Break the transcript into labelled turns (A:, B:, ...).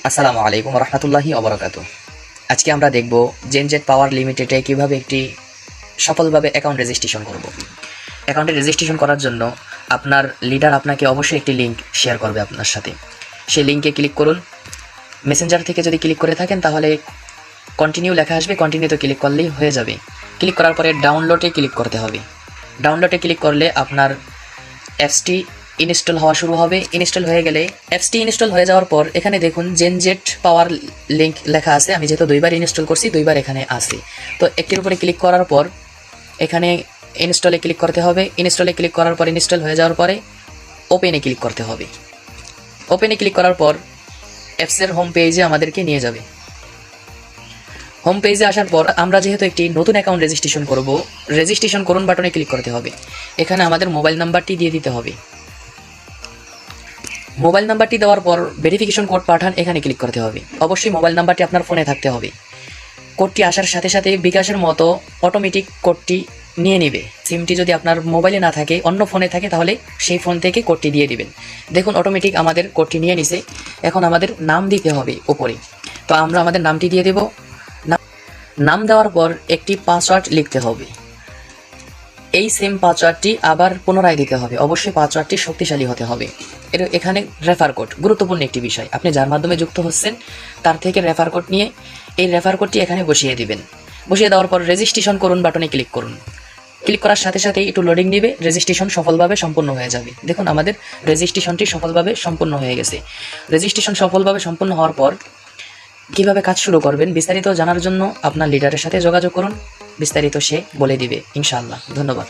A: আসসালামু আলাইকুম রহমতুল্লাহি ওবরাকাতু। আজকে আমরা দেখব জেনজেট পাওয়ার লিমিটেডে কিভাবে একটি সফলভাবে অ্যাকাউন্ট রেজিস্ট্রেশন করব। অ্যাকাউন্টে রেজিস্ট্রেশন করার জন্য আপনার লিডার আপনাকে অবশ্যই একটি লিঙ্ক শেয়ার করবে আপনার সাথে। সেই লিঙ্কে ক্লিক করুন। মেসেঞ্জার থেকে যদি ক্লিক করে থাকেন তাহলে কন্টিনিউ লেখা আসবে, কন্টিনিউতে ক্লিক করলেই হয়ে যাবে। ক্লিক করার পরে ডাউনলোডে ক্লিক করতে হবে। ডাউনলোডে ক্লিক করলে আপনার অ্যাপসটি ইনস্টল হওয়া শুরু হবে। ইনস্টল হয়ে গেলে অ্যাপসটি ইনস্টল হয়ে যাওয়ার পর এখানে দেখুন জেনজেট পাওয়ার লিঙ্ক লেখা আছে। আমি যেহেতু দুইবার ইনস্টল করছি, দুইবার এখানে আছে। তো একটির উপরে ক্লিক করার পর এখানে ইনস্টলে ক্লিক করতে হবে। ইনস্টলে ক্লিক করার পর ইনস্টল হয়ে যাওয়ার পরে ওপেনে ক্লিক করতে হবে। ওপেনে ক্লিক করার পর অ্যাপসের হোম পেজে আমাদেরকে নিয়ে যাবে। হোম পেজে আসার পর আমরা যেহেতু একটি নতুন অ্যাকাউন্ট রেজিস্ট্রেশন করব, রেজিস্ট্রেশন করুন বাটনে ক্লিক করতে হবে। এখানে আমাদের মোবাইল নাম্বারটি দিয়ে দিতে হবে। মোবাইল নাম্বারটি দেওয়ার পর ভেরিফিকেশন কোড পাঠান, এখানে ক্লিক করতে হবে। অবশ্যই মোবাইল নাম্বারটি আপনার ফোনে থাকতে হবে। কোডটি আসার সাথে সাথে বিকাশের মতো অটোমেটিক কোডটি নিয়ে নেবে। সিমটি যদি আপনার মোবাইলে না থাকে, অন্য ফোনে থাকে, তাহলে সেই ফোন থেকে কোডটি দিয়ে দিবেন। দেখুন অটোমেটিক আমাদের কোডটি নিয়ে নিছে। এখন আমাদের নাম দিতে হবে উপরে। তো আমরা আমাদের নামটি দিয়ে দেব। নাম দেওয়ার পর একটি পাসওয়ার্ড লিখতে হবে। এই সেম পাসওয়ার্ডটি আবার পুনরায় দিতে হবে। অবশ্যই পাসওয়ার্ডটি শক্তিশালী হতে হবে। এখানে রেফার কোড গুরুত্বপূর্ণ একটি বিষয়। আপনি যার মাধ্যমে যুক্ত হচ্ছেন তার থেকে রেফার কোড নিয়ে এই রেফার কোডটি এখানে বসিয়ে দিবেন। বসিয়ে দেওয়ার পর রেজিস্ট্রেশন করুন বাটনে ক্লিক করুন। ক্লিক করার সাথে সাথে একটু লোডিং নেবে, রেজিস্ট্রেশন সফলভাবে সম্পন্ন হয়ে যাবে। দেখুন আমাদের রেজিস্ট্রেশনটি সফলভাবে সম্পন্ন হয়ে গেছে। রেজিস্ট্রেশন সফলভাবে সম্পন্ন হওয়ার পর কিভাবে কাজ শুরু করবেন বিস্তারিত জানার জন্য আপনার লিডারের সাথে যোগাযোগ করুন। বিস্তারিত সে বলে দিবে ইনশাআল্লাহ। ধন্যবাদ।